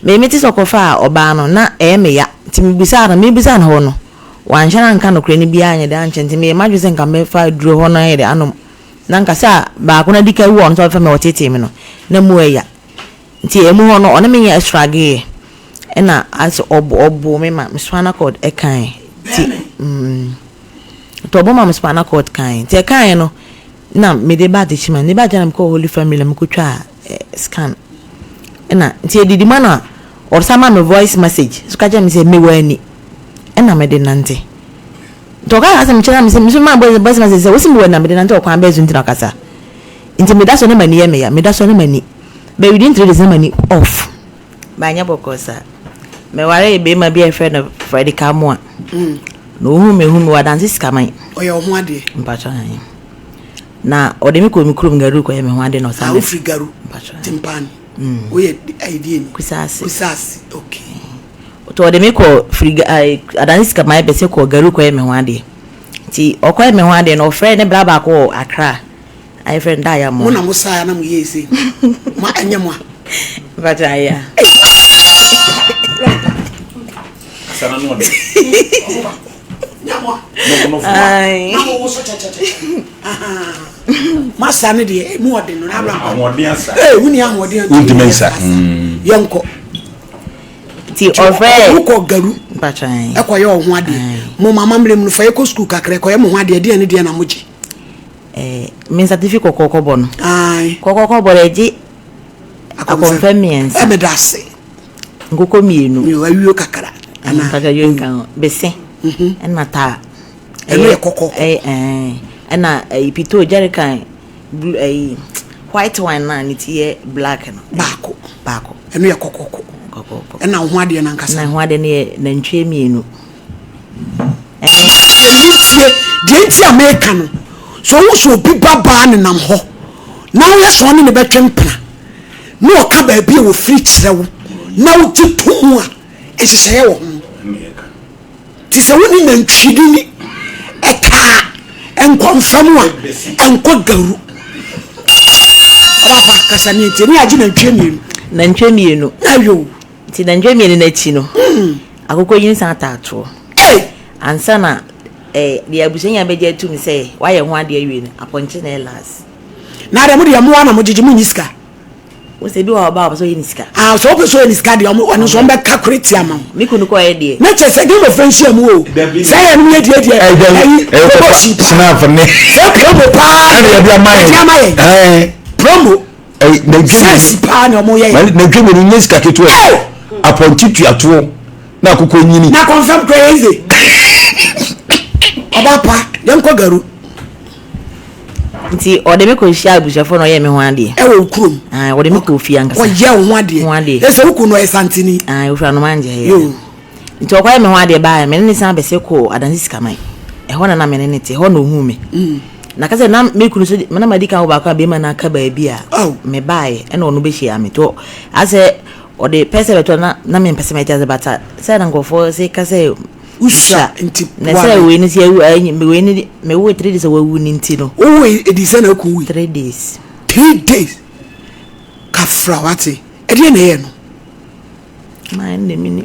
me meti sokofa oba no na me ya ti mbisa na ho no wanhana nka no kure ni bia anye da nche nti me madwese nka me fa duro ho na yede anom na nka sa ba ko na dika wi on so fa me otete me no na mu ya nti emu ho no ona me ya struggle na as obo me ma spinal cord e kan ti to obo ma spinal cord kan ti e kan no na me de ba de chima ne ba jana ko holy family me ko twa scan na nti edidi mana or sama me voice message so ka jam me say me wani na me de nante to ka asa me chira me say me ma voice message say wosi me wani na me de nante o kwan bezu ntina kasa nti me da so ne mani ye me ya me da so ne mani be within 3 days ne mani off ba nya bokosa me ware be ma be friend of Friday Kamwa no hu me wadansi skamai oya ho ade mpacha han na ode me ko mi krum garu ko ye me ho ade no sa me free garu timpan oye idea kusasi okay to ode me ko free adansi skamai be se ko garu ko ye me ho ade ti okoye me ho ade no friend ne bra ba ko Accra ai friend da ya mo na mo sa na mo yesi ma anyamwa mpacha ya sana no de no ai na wo so cha aha masa ne de mu ode no na bra amode asa wuni amode undimensa yanko ti ofre ko garu pachan e ko ye ho ade mo mama mlem no fa ye ko school kakre ko ye mo ho ade de ne de na moji min certificate kokoko no ai kokoko boreji akonfirmience e me dase ngoko mienu mi wa wiyo kakra ana kaja yo nkan bese na ta e kokoko na ipito jerican white wine na nitie black no bako eno ye kokoko na ho ade na nkasa na ho ade ne na ntwe mienu tie de nti America no so wo so biba ba ne nam ho na wo ye so ne betwempra no ka ba bi wo free kirewo na wo titu a ehihye wo ti se woni na ntwidi ni eka enkonfam a enko garu aba kasa ni ti ni agi na ntwe mienu ayo ti na ntwe mienu na chi no akoko yin san tato ansa na the abushenya beje tu mi say why ho ade awie ni aponche na elas na de mo de mo na mo jiji mu niska wo se bi wa ba so yin niska so pe so niska de mo wonu so mbe calculate am mi kunu ko e de na che se game of friendship mu o say ya no ye de snap ne promo pa e bia mai promo na gesi pa na mo ye na dwemo ni niska keto aponche tuato na akoko nyini na confirm crazy Obapa yanko garu nti ode me ko hia abushafo no ye me ho ade e wo krum ode me ko fi ankasa o ye ho ade ese wo kunu e santini wo fra no manje he nti okwa ye me ho ade ba me ne san bese ko adansi skamai e ho na me ne te ho no hu me na kase na me kunu so na madika wo ba kwa be ma na aka ba bia me bae e na ono be hia me to ase ode pese beto na me pese me jaze bata se na ngofo se kase usha nti na say we ni se we ni me we 3 days we ni nti no o we edisa na ku we 3 days ka frawati e de na ye no my name ni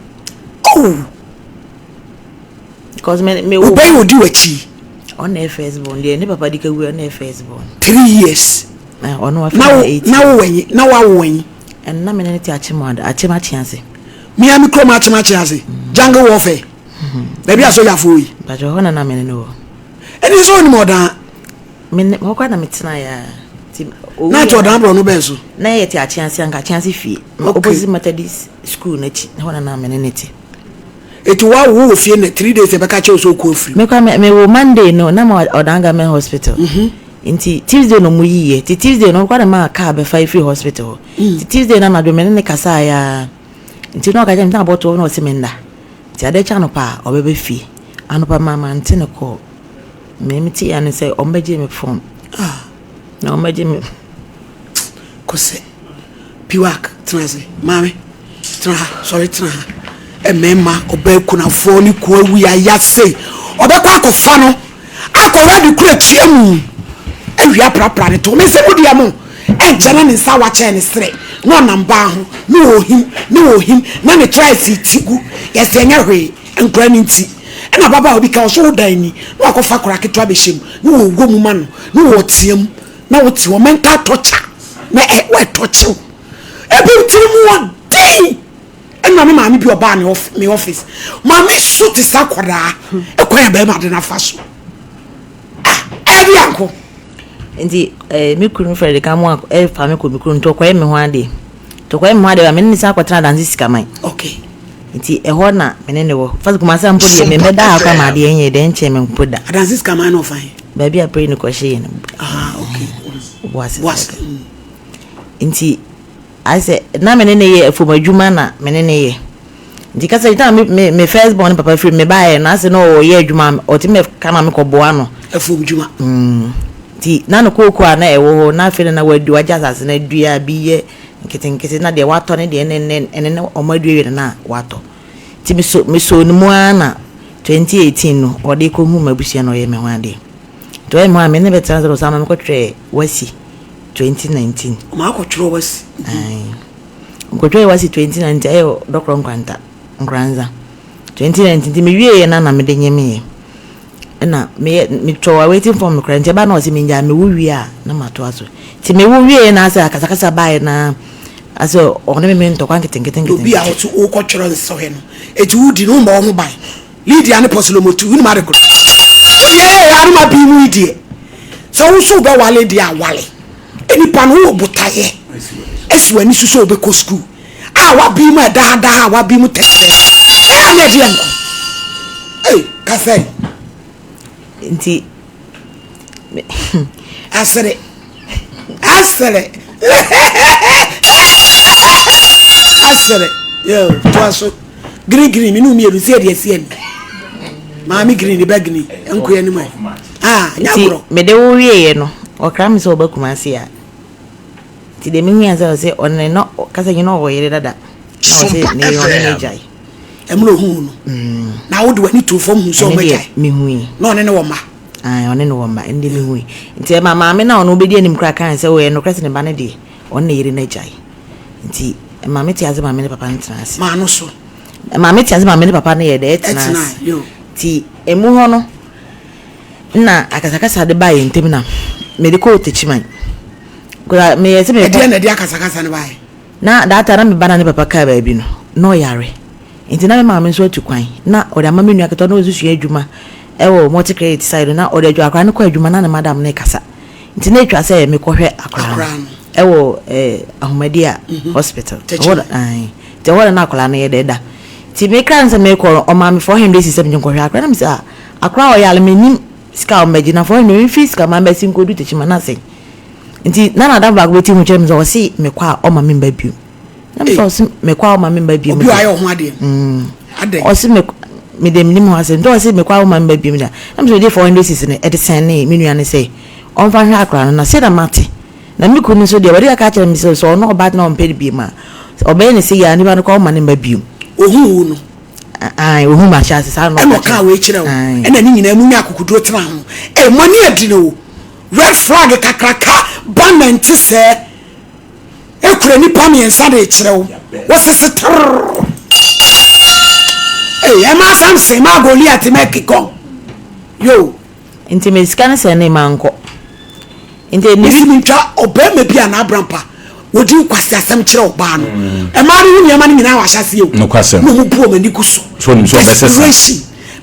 because me wo bay odi wachi on Facebook dey ni papa dika we on Facebook 3 years on wa 8 na wa wenyi and na me ne ti achimada achima chianse mi ami kroma achima chianse jungle warfare baby aso ya foyi but ho na me ne no eni so ni modan me ho kwa na metina ya ti na to dan bro no benso na ye ti achianse anka chianse fie opposite Methodist school na chi ho na me ne ti etu wa wo fie na 3 days e beka che so ko free me kwa me wo Monday no na ma odanga me hospital inti Tuesday no muyiye ti Tuesday no kwa na ma ka be fa free hospital ti Tuesday na do me ne kasa ya inti no ka je nta boto no semenda ti ade cha no pa obebe fi anopa mama ntine ko me miti ya ne say ombeje me phone na ombeje me ko se piwak transe mame tra sorry tra emema obeku na fo ni ko awu ya yase obekwa akofa no akora de kura chiamu awia prapra ne to me se budia mo e jana ne sa wa che ne sre no namba ho no him na ne try si tigu yes enya hwe enkura ni nti na baba obi ka so dan ni no akofa kora ketwa be hyem no wo gomu ma no no wo tiam na wo ti wo mental torture na we torture ebi timu one day ena me maami bi oba ne me office maami so ti sa kwara ekwan ba ma de na fa so ebi anko nti mi kunu Fred ka mo fa me ko mi kunu to kwa me ho ade to kwa me ho ade ba me ni sa kwatra dansi sika man okay nti ho na me ne wo fa kuma sa mpo de me meda akwa ma de enye de nche me mpo da dansi sika man no fa ba bia pray ni ko hye ni okay was nti I say na me ne ye afumadwuma na me ne ye nti kasa ita me first born papa free me bae na se no ye adwuma o ti me kana me ko boa no afumadwuma ti na no koku a na ewo na afi na wadu agya asase na dua bi ye nkete na de wato ne de ene o madue na wato ti me so ni mu ana 2018 no o de ko hu mabusia no ye me ho ade to e mo me ne betra so sama me ko twe wasi 2019 ma ko tro wasi ko twe wasi 2019 ayo dokro nkranza 2019 ti me wie na me de nyeme na me towa waiting for me kranje ba na o si me nja me wuwie a na mato aso ti me wuwie na asa akasakasa bae na aso one me ntokwa nkete obi a otu o ko twero so he no eti wudi no mba o ho bae Lydia ne poslomotu wini ma de ko ya ma bi mu idie so wo so be wale dia wale eni pan wo butaye esi wani suso obe ko school wa bi mu da wa bi mu tete anya di enko kase nti asere yo twaso green mi no mi ebi se de se en maami green be green enko ya ni mai nyabro me de wo wie no o kram so ba kuma se ya ti de mi nyanza se onne no kasa nyino wo yere dada na o se ne yo ne jai emro hu no na wo de wani to fom hu so majai mi hui no ne wo ma one no wo ma ndi mi hui nti mama me na ono obedi anim kra kan se wo ye no krese ne ba ne de onne yere ne jai nti mama ti aze mama ne papa ntrance ma no so mama ti aze mama ne papa ne ye de etnance ti emu ho no na akasakasa de ba ye ntem na me de ko techiman ko me ye se me de na de akasakasa ne ba ye na data na me bana ne papa ka ba bi no yare nti na me mama nso atukwan na o da mama nua keto na ozusu adwuma ewo multi credit side na o da adwa akra ne ko adwuma na madam ne kasa nti na etwa se me ko hwe akra ewo Ahmadia hospital te wala na akra na ye da ti me kan se me ko o ma me 400 system nko hwe akra na me sa akra o yale me nim ska o magina 400 fees ka ma ba sin ko du techima na se nti na da ba go ti mu chem so si me kwa o ma me ba biu na me so me kwa o ma me ba biu obi ayo ho ade ade o si me dem nim ho ase ndo si me kwa o ma me ba biu da na me so dey 400 fees ne e de sen ne me nua ne say on fa hwe akra na se da mate na mi kunu so de wari aka kire mi so no ba na on pedi bi ma obe ne se ya ni ba no kwa o ma ne ba biu ohu no ohu ma cha se sa no e ka we kire wo e na ni nyina mu nya akukuduro tena ho mani adi no red flag kakraka banment se ekure ni pa miensa de kire wo wosese ma sam se ma Goliath mekiko yo nti me scan se ne manko nti ni twa obema bia na abrampa wodi kwase asem kire oba no ma ru nyama ni nyina wa hyase yo no kwase no mu buo mani kuso so ni so besesa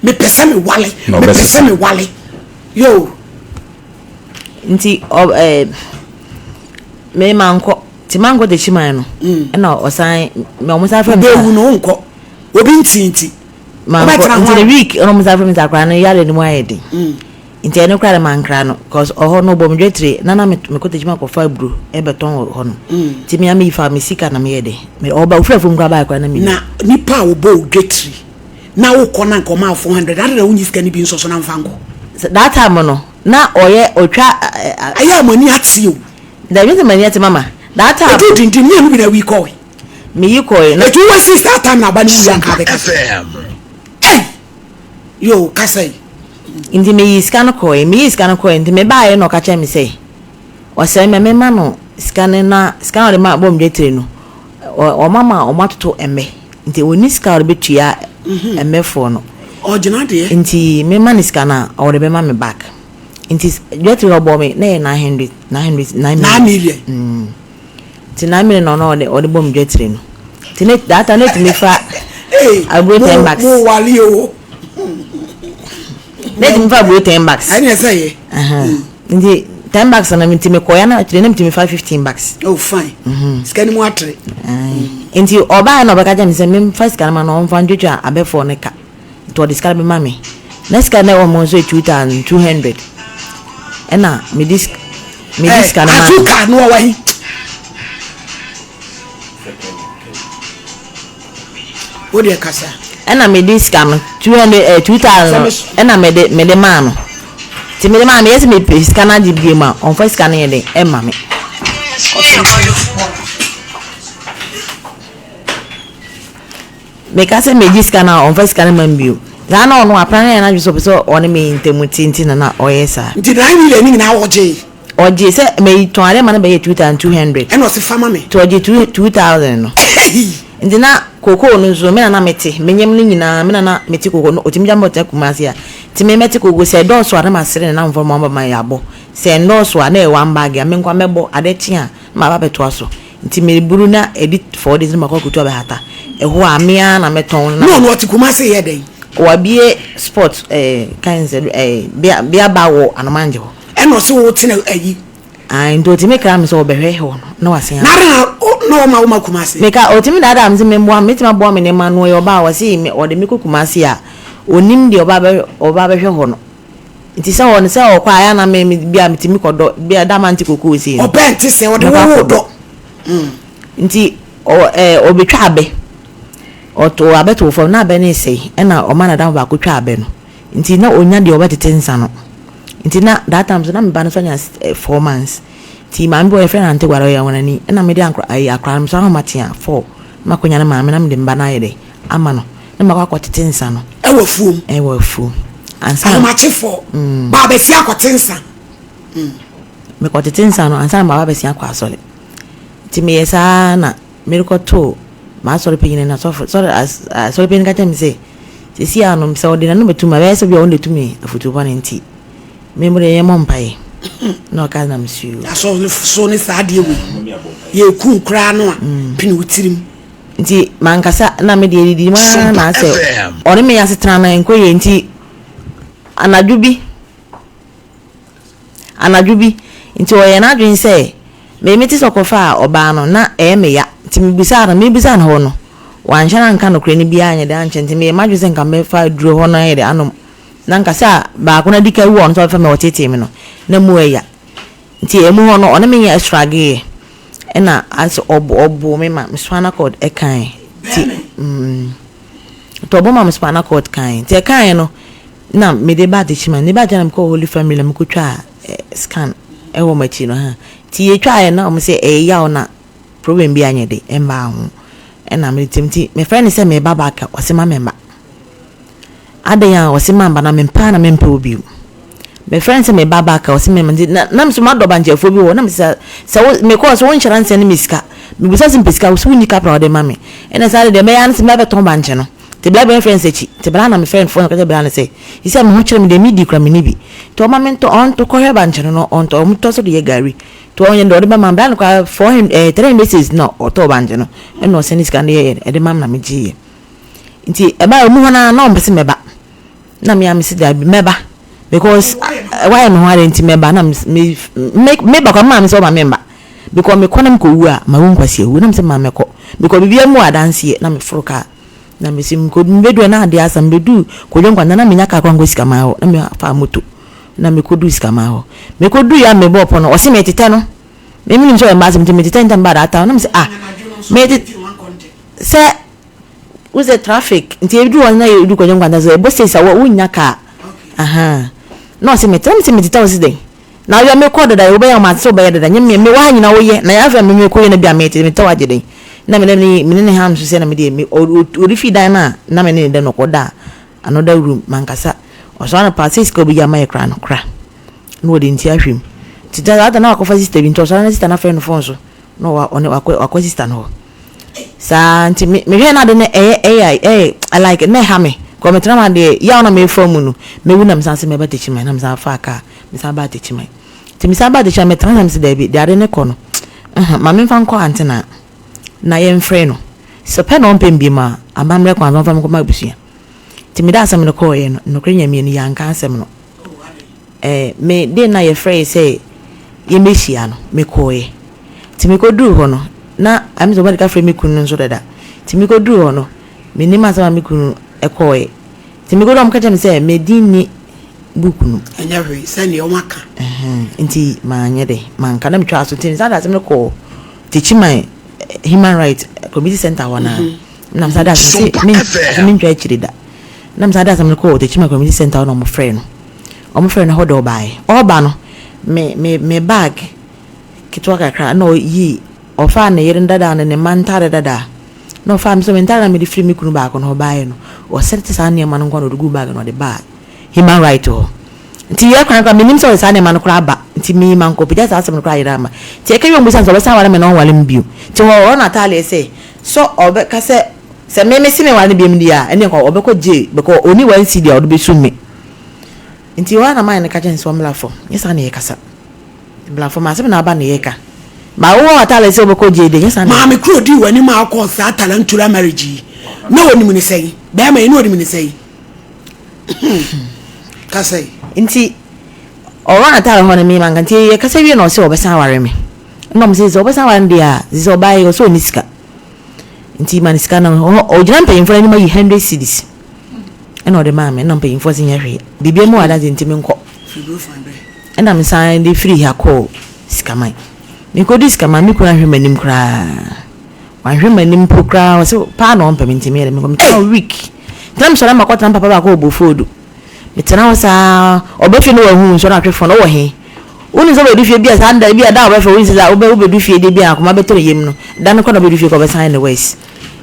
me pese me wale yo nti me manko ti manko de chiman no na osan me omusa fra me bewu no nko obi ntinti manko nti the week no omusa fra me zakra no yale ni mu ayedi nti eno kra mankra no cause oho no bom dwetire na me ko de chiman ko fa bru e beton ho no ti me am ifa me sika na me yede me oba ufra fum kra ba kra na me na nipa wo bo dwetire na wo kona nko ma 400 that na unyi sika ni bi nso so na mfanko that time no na oye otwa aya mani ati o da bi mani ati mama that time do dindin me bi na we call me yi call na tu we see that time na ba ni yan ka be ka yo kasai indi me yi scan call ndi me ba ye no ka cha me say o se me ma no scanning na scan ma bom jetre no o mama o matoto emme nti oni scan betua emme fo no original de nti me man scan na o de be ma me back nti jetre obo me na 900 million nti 9 million no de bom jetre no nti ne data net me fa abro 10 bucks mo wali o net me fa abro 10 bucks ani say nti 10 bucks na me ntime koya na tire na me ntime 15 bucks oh fine scan mu atre nti oba na obaka jam se me first scan ma no on fan dwetwa abefo ne ka to discard be mame next scan na wo mo so 2200 ena me scan ma atu ka no wa hi odi kasa ena me scan 200 2000 ena me de ma no ti me de ma me yes me scan na di bi ma on first scan ye de e ma me me ka se me scan na on first scan man bi la na ono apran na ju so on me intemuti na oyesa nti 9 million ni na oje se me to are ma na be 2200 eno se fama me to oje 2000 no nti na koko no zo me na mete menyem ni nyina me na mete koko no otimi jambo te kumase a ti me mete koko se don so are ma sere na mfo ma ma yabo se no so na e wan bag ya me nkwa mebo adechi a ma ba beto aso nti me buru na edit for this ma kokutu abehata eho amia na meton na no oti kumase ye den wabie sport kinds bia bawo anamanje ho eno se wo tena ayi ndo ti me kram so obehwe ho no wase ya no ma kumase meka otimi dada amze membo ameti ma bo me ne manu ye oba wase me ode me kumase a onim de oba behwe ho no nti se won se okwa aya na me bia metimi kodo bia da manti koku si obenti se ode wo do nti obetwa abe oto abeto fo na abe ne sei na o mana da ba ko twa abe no nti na onya de obetete nsa no nti na that time so na me ba no so nya 4 months ti ma mbo e friend ante gwaro ya wonani na me de akra no so ha matia 4 makonya na ma me na me de mba na yede ama no na makwa kwatete nsa no e wa fuom ansa ma chefo ba be si akotensa me kwatete nsa no ansa ma ba be si akwa asole ti me yesa na me rikoto ma sorry pin na so sorry pin ka tem se si anu se odina no betuma be se bi on detumi afutu bone nti me mo ye mompai no ka na msiu so ni saade we ye ku kra no a pin wutirim nti mankasa na me de di ma na se oni me yasetran na enkoye nti anadwubi nti o ye na adwen se me meti sokofa oba no na me ya nti me bisa na ho no wanhana nka no kre ni bia anya de anche nti me madwe se nka me fa duro ho na ye de anom na nkasa ba ko na dika wu on so fa me wotete me no na mu ya nti emu ho no one me ya extra ge na as obo me ma spinal cord e kan ti to obo ma spinal cord kan ti e kan no na me de ba de chima ne ba jana ko holy family me ko twa scan e wo ma chi no ha ti e twa na o me se e ya na problem bi anya de e ma ho e na me timti me friend say me baba ka o se ma memba adanya o se mamba na me mpa na me mpa obi me friend say me baba ka o se me na me so ma do banje afo bi wo na me se me ko so won chira nse ne miska me bisa sim piska so ni kapra o de mame e na sare de me ya nse me be ton banje no te bla be friend say chi te bla na me friend phone ka te bla na say you say me ho chira me de midi kra me ni bi to ma me to on to ko he banje no on to mo to so de gari to on ye do de ba man bla no kwa for him 3 messages no o to banje no e no se ni ska ne ye e de mam na me ji nti e ba mu hona na o mpese me ba na me am si da meba because why no why nti meba na me ba kwa ma so ba memba because me konam ko wu a ma won kwase wu na me se ma me ko because bibia mu adanse na me froka na me sim ko mbedu na ade asam bedu ko jonkwa na me nyaka kwa ngosika ma ho na me fa moto na me ko du sika ma ho me ko du ya me bo pono o se me tete no me mi nso e ma sem me tete ntam ba da ta na me se me se was the traffic nti edu won na edu ko jonkwa na so e bo se sa wo nyaka aha no se me tete o se den na ya me ko da obe ya ma so be da nyem me wa nyina wo ye na ya fa me ko ye na bia me tete me tawa gede na me ne ham so se na me de me ori fi dan na me ne de no ko da another room mankasa o so na passes ko bi ya ma ekra no kra no de nti ahwem tida ada na akofa sister bi nto so na sister na friend phone so no wa sister no sa nti me hwe na de ne I like ne ha me ko me tena ma de ya na me from no me wu na me sanse me ba techi me na me san fa ka me san ba techi me ti me san ba techi me tena me se da bi de ade ne ko no ma me fa nko antena na ye mfre no so pe no mpem bi ma amamre kwa no fa me ko ma busia ti me da asem no ko ye no kre nya me ni yanka asem no me de na ye frɛ say ye mehia no me koye ti me koduru ho no na am so badika frɛ me kunu nso dada ti me koduru ho no me ni ma sama me kunu ekoye ti me koduru am kacha me say me dinni buku no anya hwe say ne o maka nti ma anya de man kana me twa so tin sa da asem ko teach my human right community center wana na msa da asem me ntwa chiri da na msa da asem ko teach my community center no mo frɛ no omo frɛ no hodo bai oba no me bag kitwa kakra no yi ofa na yere ndada na ne mantare dada no fa mi so mentara me di free mi kunu ba ko no bai no o serte sa ne ma no ngono dugu bag no de ba human right o nti ye kwan ka minim so sa ne ma no kra ba nti mi man ko pija sa asem no kra yira ma ti e ka yom busan so be sa wala me no wale mbio ti wo na tale se so obe ka se me si me wale bi mi dia ene ko obe ko je be ko oni wan si dia odo be su me nti wana man ka chen so mlafo yesa ne yekasa mlafo ma se na aba ne yeka ma wo atale se obeko jede yesa ma me kro di wani ma ko sa talentura marriage na woni mu ne sei be ma ene woni mu ne sei ka sei nti o wana atale ho ne mi man nti yekasa wi na o se obesa ware me no mo se obesa ware dia ze obai o so niska nti maniska na o jina pe info ni ma yi 100 cedis ena o de ma me na pe info sin yahwe bibia mu ada ntimi nko ena me san de free ha ko skamai me ko dis kama me ko ahwe manim kra wa hwe manim prokra o se pa na on pe ntimi ele me ko me week tam so na makota papa ba ko obofodu me tena wo sa obefi no wa hu so na atwefo no wo he uni so be du fie bia sa nda bia da obefi uni sa obe du fie de bia ko ma betoro yem no da no ko na be du fie ko be san the west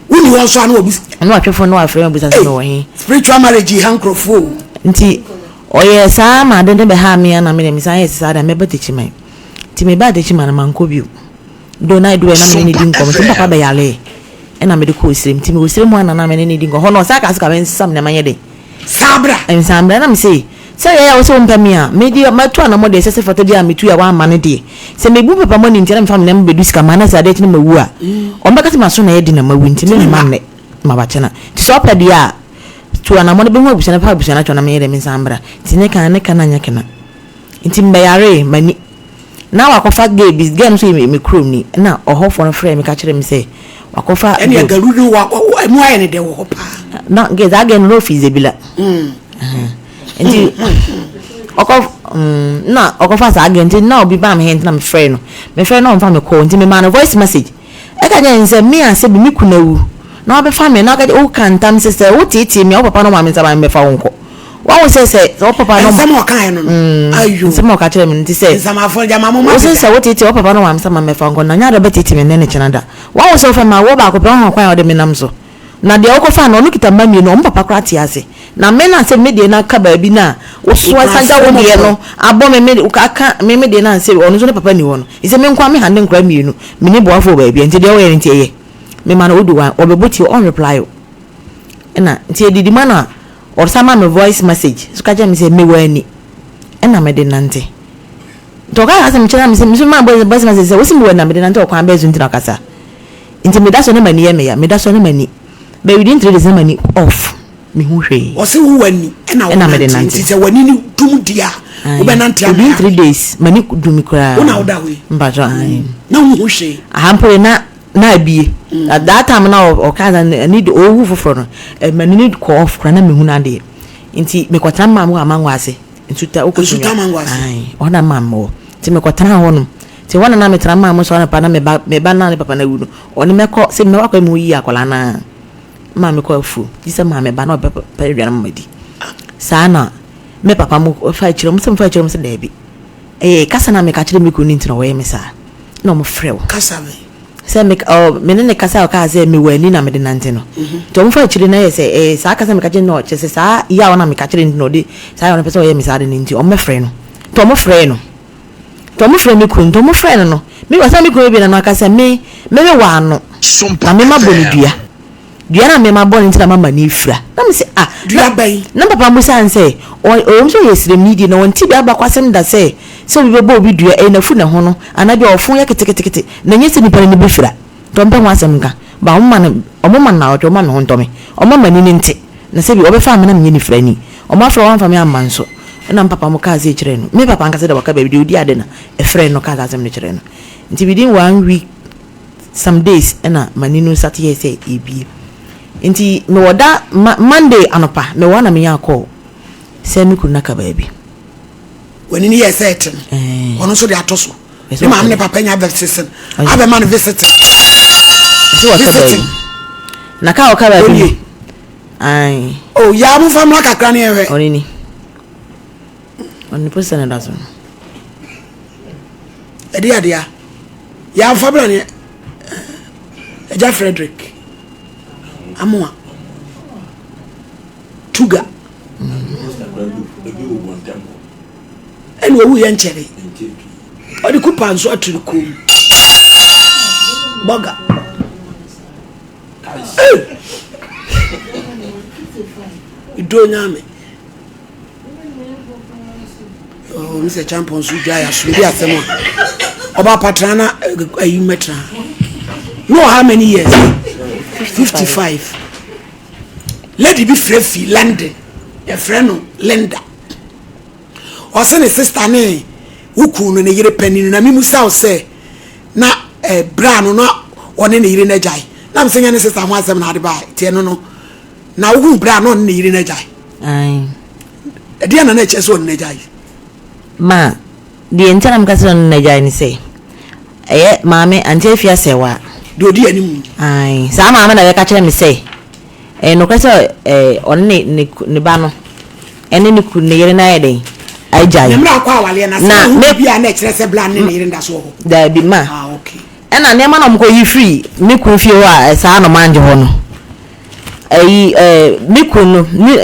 uni won so anu obi no atwefo no afre obi sa no wo he spiritual marriage hankrofo nti oye sa ma de be ha me na me sa yes sa da me betechi mai ti me ba de chi man man ko biu do na do na me ni din ko me papa be yale e na me de ko sirem ti me osirem ana na me ni din ko ho no sa ka ska ben sam na manye de sabra en sambra na me say ya wo so mpamia me di ma to na mo de sese foto dia me tu ya wa ma ne de se me bu papa mo ni ntira me family na me bedu ska mana sa de ti na mawu a o mbaka ti maso na ye di na mawu nti me ma ne ma ba chena ti so pa dia tu ana mo ne be ho abusana pa abusana to na me ye de me sambra ti ne kan na nya kena nti mbe yare mani na wakofa games so me krom ni na ohofo no frame me ka kire me say wakofa ene garuru wa mu aye ne de wo pa na ge za gen no feasible nti na okofa sa gen nti na obi ba me hent na me frɛ no mfa me call nti me man voice message e ka nya nse me ase bi me kunawu na obe fa me na ka o kan tam se se wo titi me o papa no ma me nsa me fa wonko wa wo se o papa no sama kan no ayo sama ka kire me nti se sama afọ jama mo ma wo se wo titi o papa no ma me nsa me fa wonko na nya do be titi me ne chenada wa wo se o fa ma wo ba ko pe ho kwan o de me nam so na de o ko fa no kita mami no papa kra ti ase na me na se me de na ka ba bi na wo so sanja wo de no abo me ka me de na se onu so ne papa ni wo no ise me nkwa me hande nkra mienu me ni bo afọ ba bi nti de wo ye nti ye me ma no odu wan obeboti on reply na nti edidi ma na or sama me voice message so ka je me se me wani na me de nante to ka asa me chira me se me ma voice message se wo si me wani na me de nante o kwa bezu nti na kasa nti me da so ne mani ye me ya me da so ne mani be within 3 days na mani off me hu hwe o se wo wani na me de nante se wani ni dum dia wo be nante am within 3 days mani dum kura wo na wo da we mba jo ai na wo hwe ahampo na abie at that time na o kaza need owu foforo no mani need call off kura na me hu na de nti me kwata mamu amanwa ase ntuta okosuta manwa ase ai ona mamu ti me kwata ho no ti wana na me tra mamu so na pa na me ba na papa na wu no oni me ko se me wa kwa mu yi akola na ma me ko afu dise ma me ba na pe dwan madi sana me papa mu fa chiro mu se da bi kasa na me ka chiro me ko ni ntino we me sa na mo frew kasa me se me me ne kasa o ka se me wani na me de nante no to mo fa chiro na ye se sa kasa me ka chiro no che se sa ya wana me ka chiro ntino de sa ya wana pese o ye me sa de nti o me frɛ no to mo frɛ no to mo frɛ me kun to mo frɛ no me wasa me kun bi na no aka sɛ me wa no SOMPA me ma boni dua na me ma boni ntina mama ni ifra na me sɛ dua bai na papa mo san sɛ o so yes remedy na won ti bi aba kwasem da sɛ bi bebo obi dua na fu na ho no ana bi ofun ya ketekete na nye se nipa ni bi fira to mpa ho asem nka ba o ma na o ma me ho ntome o ma mani ni nte na sɛ bi obefa me na me ni fira ni o ma fra wan fa me amman so na papa mo ka ze kire no me papa nka se da waka ba bi odi ade na e frɛ no ka za asem ne kire no nti within 1 week some days na mani no sat here say ebi nti me woda Monday anopa me wana me yakọ say me kunna ka ba bi when ni yes etin ono so de atoso ni ma me papa nya visiting abe man visiting na ka o ka ba bi ai oh ya mu famla kakra ne ehwe onini oni person na so edia ya famla ne eja Frederick amua tuga eni owu ye nchere odi kupa nso aturu kom boga ido nyame oh Mr. Champion su jaya su bi asemo oba patrana ayi metra no how many years 55 lady be free London your friend Linda o se ne sister ne wuku no ne yire panin na mimu saw say na bra no na one ne yire na jai na me senya ne sister ho asem na ade ba tie no na wuku bra no ne yire na jai ai dia na che so ne jai ma di entana mkasiro ne jai ni say mame ante fia sewa do di animu ai sa mama na ka kire me say no kaso on ne ba no ene ni ku ne yire na yede ai jai mra kwa wale na sa me bia na kire se bla ne yire nda so ho da bi ma okay ena ne ma na mko yi free me ku fie wa sa no manje ho no me ku no ni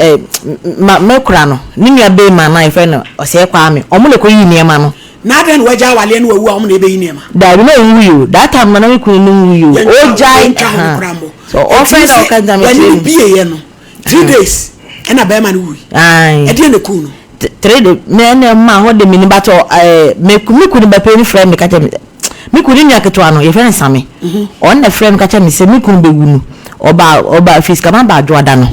me kura no ni nua be ma na ife no o se kwa me o mo le ko yi ne ma no na den waja wale na wawu am na ebe yi ne ma da bi na wuyu that time na me ku no wuyu o jai so o friend o kan da me when be ye no 3 days ena be ma no wuyi ai e de ne ku no 3 days me ma ho de mini bato me ku ni ba pe ni friend me ka tell me ku ni nya ketwa no ye friend same on the friend ka tell me say me ku be wunu oba fiska ma ba joada no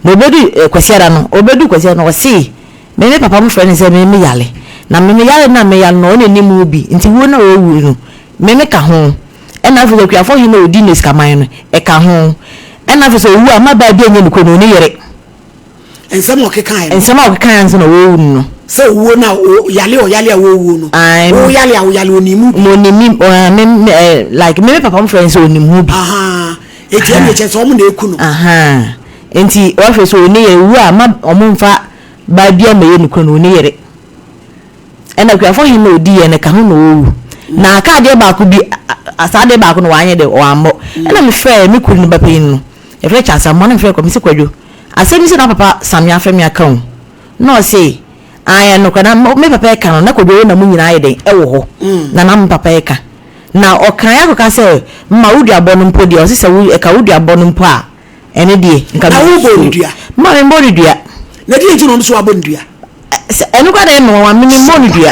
no bedu kwasiara no obedu kwasiara no si me papa mu friend say me yale na me yale na me yale no ne nimu bi nti wo na wo wu no me ka ho e na fo kwa fo hi na odi nes kaman no e ka ho e na fo so wu ama ba bi enye ko no ni yere ensem o kekan nso na wo wu no so wo na yale a wo wu no wo yale onimu mo ni me like me papa mu friend say onimu bi eti na che so mo na eku no enti wa fo so ni ye wu ama omumfa ba bia me ye nuko no ni yere ena kwa fo hin no di ye ne ka ho no wu na aka de ba ko bi asade ba ko no wanye de o ambo ena me fe me kuru ni ba pe no e fe cha sam mo na fe ko mi se kwadwo asemi se na papa samia fe mi aka ho no say aya no kana me papa e ka no na kwadwo na mu nyina ye den e wo ho na na papa e ka na okan ya ko ka se ma wudi abonu mpo de o se se wu e ka wudi abonu mpo a ene die nka na wo bo dua ma me bo dua na die ji no so abonu dua enu kwa de no wa me mo ni dua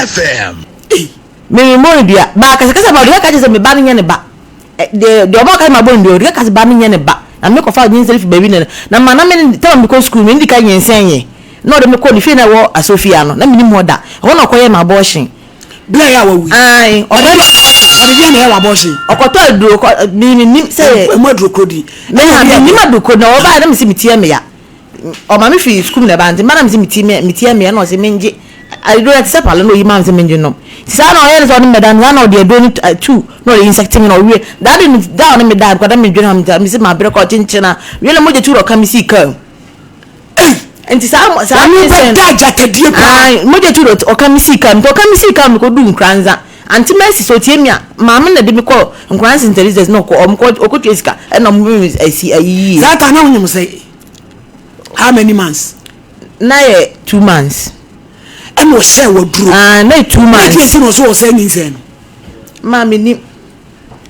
me mo ni dua ba ka se ba dua ka se me ba nye ne ba de oba ka ma bo dua dua ka se ba nye ne ba na me ko fa nyin self baby na ma na me tell me ko school me ndi ka nyen senye no de me ko ni fi na wo asofia no na me ni mo da wona ko ye ma abortion bla ya wawu ai o de na ya abortion okoto aduro ni say mo aduro krodi me ha ni ma duko na oba na me si mitie me ya o ma me fi school na ba nti ma na me si mitie me na o se menje I do that sepal no you man se menje no ti sa na o ye so ni medan na o de do ni 2 no the insecting no we that didn't down me dad ko da me dwena me se ma bere ko chinchina we le mo je turo ka me si ka enti sa mi se da jatadie pa mo je turo o ka me si ka me ko du nkranza anti mercy so tie me maame na de me ko nkranza intelligence no ko o ko twesika e na mo asi ayi that na wonyem say how many months na 2 months and was share what drew. No 2 months. Yes, was all saying then. Mammy,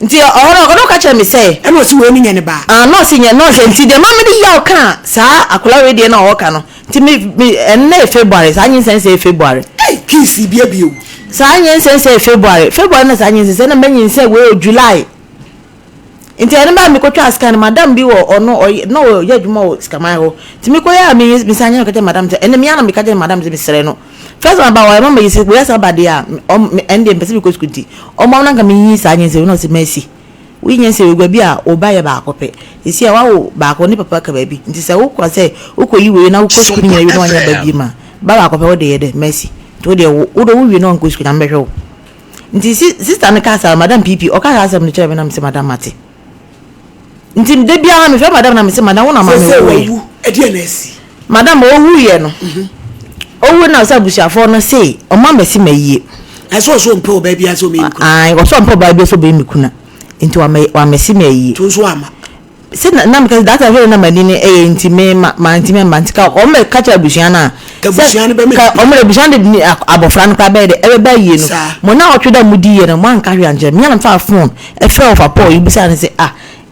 nti ono ka che me say and was winning any bar. No senior no nti de mammy di ya ka saa akola we de na o ka no nti me na February saa nyin sense February Hey, kisi bia bio. saa nyin sense February na saa nyin sense na manyin say we July nti ene ba me ko twa scan madam bi wo ono no ya dwuma wo skamai ho nti me ko ya me sanya ko te madam te ene me ya na me ka te madam te me sere no first one about mama yisi we asa ba dia ende mpese bi ko skuti o mama na ka me yi saa nyin se no se mercy we nyen se we gba bi a o ba ya ba akope isi a wa wo ba ko ni papa ka ba bi nti se wo ko se wo ko yi we na wo ko skuti nyina wi no anya ba bi ma ba ba akope wo de ye de mercy to de wo do wi no ko skuti na mbehwe wo nti sister na ka sa madam pp o ka sa sam ni chere na me se madam mate nti de bia me fe madam na me se madam wona ma me wo e die na asi madam o hu ye no o wu na sa busiafo no sei o ma mbesi mayiye eso so mpo ba bia so me nku ai o so mpo ba bia so be mi kuna nti wa mesi mayiye to so ama se na me ka data he na mani ne nti me ma nti me ma nti ka o me ka cha busia na ka busia ne be me ka o me busia de abofra no ka be de e ba yiye no mo na o tweda mudi ye no mo anka hwe anje me na fa phone e fe of appo yi bisa ne se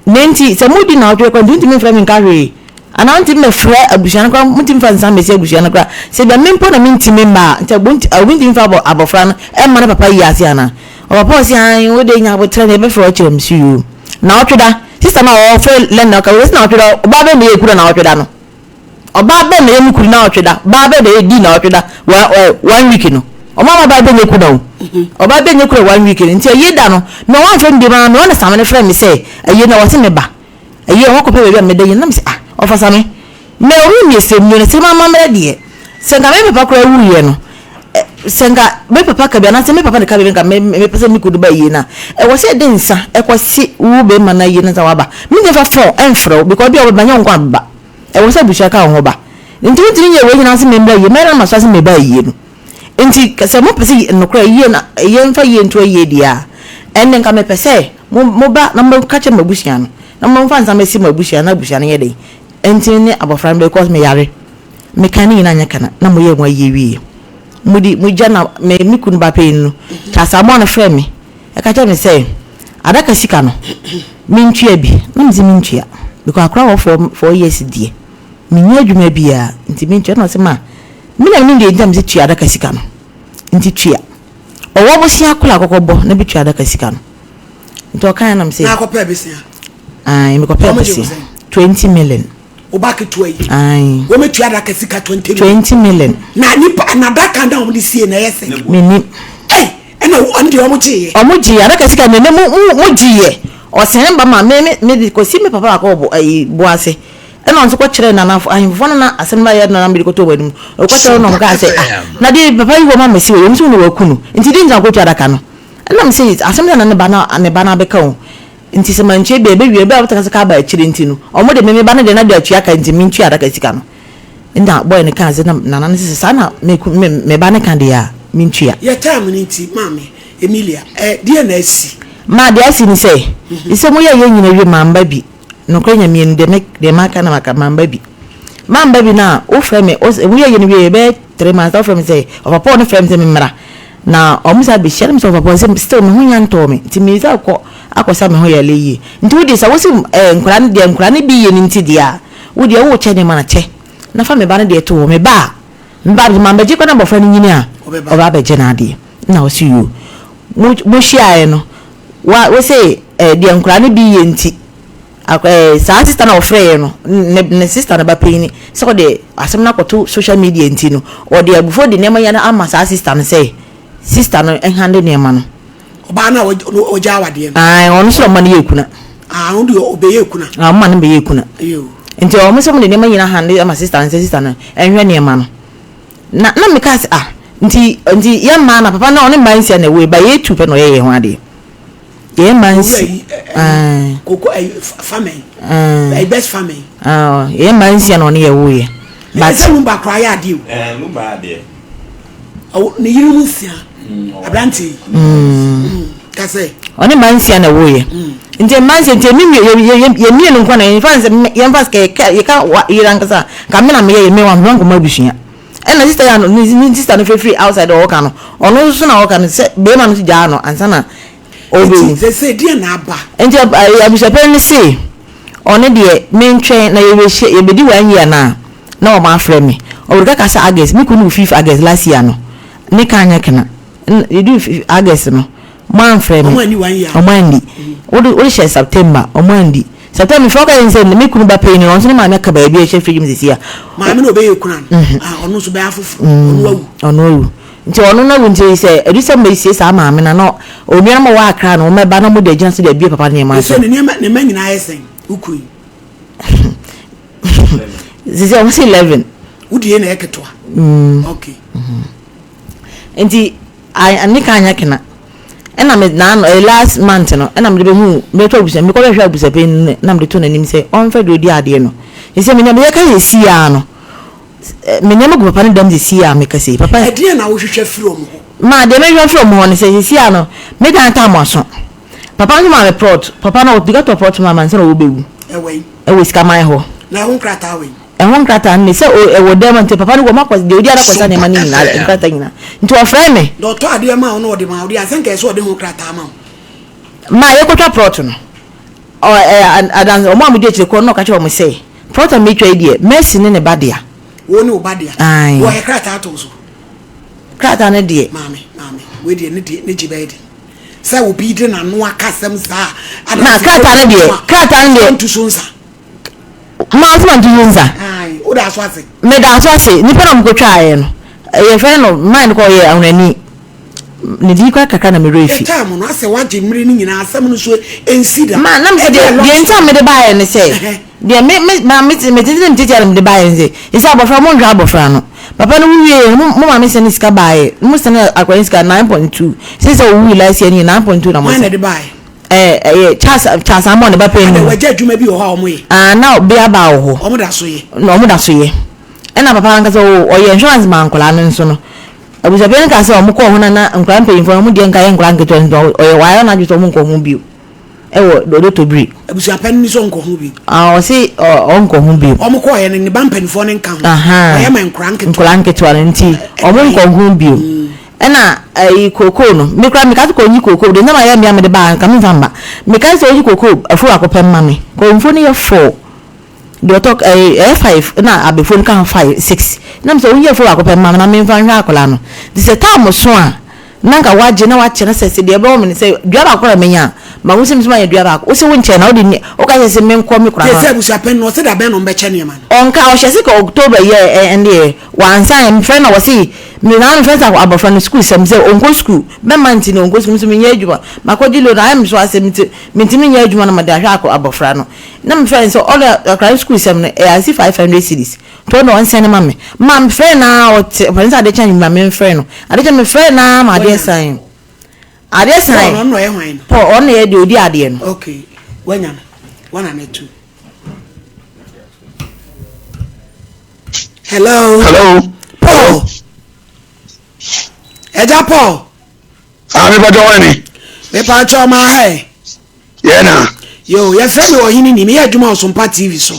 nenti se mudi na o tweda ko nti me fra me nka hwe ana nti me fra abusian kwa mutim fa nsa me se abusian kwa se be mempo na minti memba nti abunti fa abofra no e ma na papa yi ase ana o papa si an wo de nya botre na be fra o chem si you na o tweda sister na o fe len na ka we na o tweda o ba be na ekura na o tweda no o ba be na emukuru na o tweda ba be de di na o tweda 1 week no o mama ba be na ekura o ba be na ekura 1 week nti ye da no me wan fe ndi ma me wan sa me friend me say ye na wo se me ba ye ho ko pe be me de ye na me say ofasa me ru mi se mi ne se mama mre de senga me papa kura wu ye no senga me papa ka bia na se me papa de ka be nka me pese mi kudu ba ye na e wo se de nsa e ko si wu be ma na ye na za wa ba mi de fa fo enfro because bi o ba nya nkwa ba e wo se bushia ka ho ba nti ntiri ye we nyina se me mra ye me na ma so se me ba ye no nti se mo pese no kura ye na ye mfa ye nto ye dia enne nka me pese mo ba na mo ka che mabushia no na mo mfa nsa me si mabushia na bushia na ye de entini abofran because me yare me kan ni na nya kana na mo ye mo ye wi mudi mujana me mikun ba pe no ta samo na frɛ me e ka tell me say adaka sika no mintua bi na mzi mintua because akra wo for years die me nya adwuma bia nti mintua na se ma me na mi de ntam se tua adaka sika no nti tua owo bo sia akula akokɔbɔ na bi tua adaka sika no nti o kan na me say na akɔpɛ besia ai me kɔpɛ besia 20 million obaki to yi ai wo metua da kasika 20 million na nipa na da kan da wo sie na yese me ni ena wo ndi wo ji ada kasika me mo jiye o sen ba ma me ko si me papa ko bo ase ena on so ko kire na na ahimfo na asem ba ye na me ko to badum o ko kire no mo ka se na di papa yi wo ma mesi wo so no wakunu nti di nja ko tua da ka no ena me se asem na ne ba na be ka o nti se manche be wie be abata ka ba akire nti no o mo de me ba na de na de atua ka nti me ntua da kasika no nda boy ne ka se na na se sa na me ba ne ka de ya me ntua ye time ni nti mama Emilia die na asi ma de asi ni say ise mo ye nyina wi mamba bi no ko nya mi de maka na maka mamba bi na o frɛ me o ye nyina wi be 3 months o frɛ me say o papa no frɛ me say me mra na o musa be share me so papa say still me hu nya nto me ti me za ko akosa me ho ya leyi nti wo de sa wo si nkura ne bi ye ni nti dia wo de wo che ne ma na che na fa me ba ne de to me ba mamba ji ko na bofra ni nyini a o ba be je na de na o si you mo share no wo say de nkura ne bi ye nti sa sister na ofre no ne sister na ba peni so de asem na koto social media nti no o de abufo de nema ya na ama sa sister no say sister no enhande nema no oba na o jawa de ai onu so ma ne yekuna on de obeye ekuna ma ne be yekuna yo nti o mo so mo de nema nyina hande ama sister no enhwe nema no na me ka se nti ya ma na papa na oni man sia na we ba ye tu pe no ye ho ade ye man si koko family best family ye man sia na oni ye wo ye but se lumba kra ya ade lumba ade o ni yiru musia abranti kase oni man sia na wo ye nti man sia nti ye mi no kwa na ye fa se ye fa ke ye ka irankasa ka me na me ye me wa nko ma bushia and the sister no sister no free outside the work no ono so na work no say be ma no ja no ansa na obi they say dia na aba enti abusapen ni say ono de me ntwen na ye be di 1 year na o ma afre me o ga kasa August me kunu 5 August last year no ne ka anya kana you do August no man frame o mani 1 year o mandi o share September o mandi September for ka nse me kunu ba pay ni on so ma me ka ba bi e she free me sia ma me no be ye kuna ono so be afufu ono wu nti ono na wu nti se edisa me sie sa ma me na no onua ma wa akra no me ba na mo de gina so de bi papa ne ma so ne ma nyina yesen ukui Zizi almost 11. Udi na eketwa. Okay. Enti anika anya kena. Ena me na last month no, ena me be hu me to busa me ko be hwa busa pe na me to nanim say on fa do di ade no. Yese me na me ka yesi ya no. Me nyama go papa ne dam yesi ya me ka say papa. Ade na wo hwehwe from ho. Ma de me hwa from ho ne say yesi ya no. Me dan ta mo so. Papa no ma report. Papa na o diga to report ma man say no wo bewu. Ewe ska mai ho. Na ho krata we. Ehon krata ne se e wo dem ante papa no go makwa de odi ara kwasa ne mani na krata nyina nti o frɛ me do to ade ma no ode ma ode asenka so ode ho krata ma ye kotwa prot no o adan o ma mu de chire ko no ka che o mu se prot me twa die Messi ne badia wo ne obadia wo ye krata to so krata ne die mame we die ne jibe die se wo bi de na no akasem sa na krata ne die ntu so nsa ma so ntu yunza ai o da so ase me da so ase ni pa na mu ko twa aye no ye fe no mind ko ye ahunani ne di kwa kaka na me refi ta mo no ase waje mmiri ni nyina asem no so ensida ma na me se de nta me de bae ne se de me titi me de bae nze isa abofra mo ndwa abofra no papa no wiye mo ma me se ni sika bae mo se na akwani sika 9.2 se se o wi last year ni 9.2 na mo se de bae chas amon ne ba pe ni waje adwuma bi ho ha omo ye na obi aba wo omo da so ye no omo da so ye ena papa nka so o ye insurance man kola no nso no abuja be nka so omo ko ho na nkra mpe fo omo de nka ye nkra nketo nso o ye wa na juto omo nko ho bi ewo do to bri abuja pen ni so nko ho bi o si o nko ho bi omo ko ye ne ba mpen fo ne nka ho o ye man nkra nketo nti omo nko ho bi ena koko no me kra me ka ko nyi koko de na ma ya me de ba nka me famba me ka so nyi koko afu akopem ma me ko mfo ne ye 4 do talk 5 na abefo nka 5 6 na me so nyi afu akopem ma na me fa hwa akola no de se time so a na nka waje na wache na se de ba me se dua ba kora menya ma wo se me so ma dua ba wo se wo nche na wo de o ka se me nko me kora no se busa pen no se da ben no be che ne ma onka o se ka October ye ende wansa em friend na wo se me na no friends abofra no school sem se onko school be manti no onko school so me nya adwuma makodi lo na am so asem me nya adwuma na ma da hwa abofra no na me friend so all akra school sem no e asi 500 cedis to no onse ne ma me friend na o friends ade chan ma me friend no ade chan me friend na ma ade sign no no e hwan po on e de odi ade no okay wanya na wana na tu hello Paul Eja Paul me ba do wani me pa cho ma hai ye na yo ye fe me ohini ni me adwuma o SOMPA TV so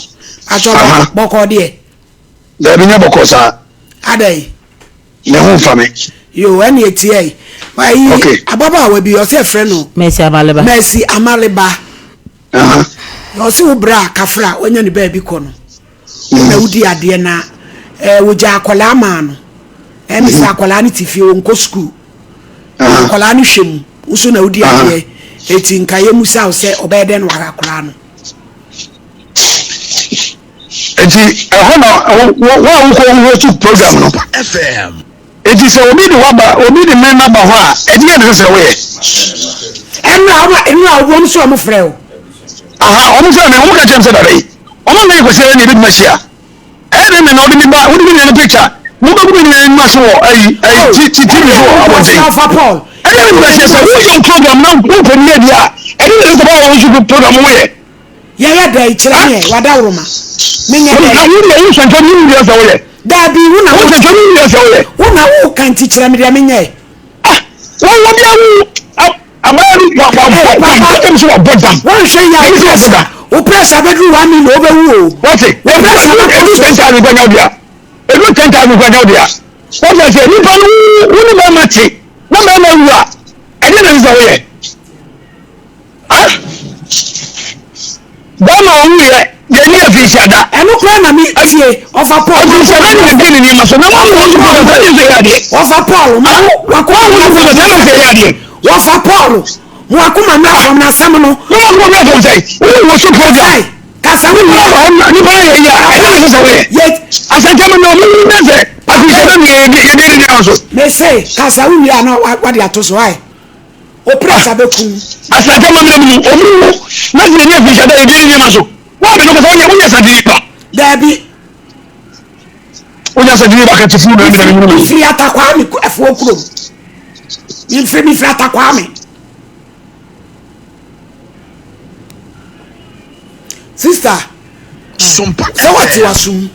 a cho boko de da bi nya boko sa adai ne ho fa me yo eni etie why ababa wa bi o se friend no Messi Amaleba yo se wo bra kafra onya ni ba bi ko no na wudi ade na wo ja akola ma no me se akola ni tifi o nko school akola ni hwem uso na wudi ade eti nka ye musa o se obede no akola no eti hono wa ko tu program no FM eti se obi de waba obi de men naba ho a eti ya de se we enra wo nso mo frɛ o o mo se na o mo ka chem se dare o mo me ko se ni bi machia ede me na odi mi ba odi mi na picture mo ba ku ni ma so ai ti so abonje Paul ede mi machia se wo yo program na ko ko ni dia ede mi ko ba wo so program wo ye ya da ichira me wada wroma menya na wo ni so nto ni dia se wo ye da bi wo na wo so ni dia se wo ye wo na wo kan ti chira me dia menya wo dia wo amari wa so wa bodam wo hwe ya o pressure bedru 1 million obewu o what it we pressure na do center ni gbanya dia ebi 10,000 kwa nyɛ dia wɔn sɛ nipa no wɔn bɛ ma te na bɛ ma wu a ɛdi na nsa wɔyɛ ah bɛma wɔn yɛ yɛni afirisi ada ɛno kura na mi tie ɔfa paul afirisi ada ni ɛdi ni nneɛma so na wɔn wɔn so wɔn sɛ yɛ adeɛ ɔfa paul mu wakɔ wɔn wɔn sɛ yɛ adeɛ wɔfa paul mu akoma mi afɔ na asɛm no wɔn wɔn bɛ fɔ sɛ wɔn so fɔ sɛ kasa mi wɔn wɔn nipa yɛ yɛ ɛdi na nsa wɔyɛ yɛ asantɛm na wɔn bɛ sɛ afirisi ada ni yɛ yɛ di so. mese kasa wi ana wade ato so ai opera sabe kun asante ma mi mu omu na se ne fi shada ide ni ma so wa be no ko so nya sadi ba dabi onya sadi ba ka tifu na mi na mi fi atakwa mi afo okuro mi fi atakwa mi sister SOMPA so what you assume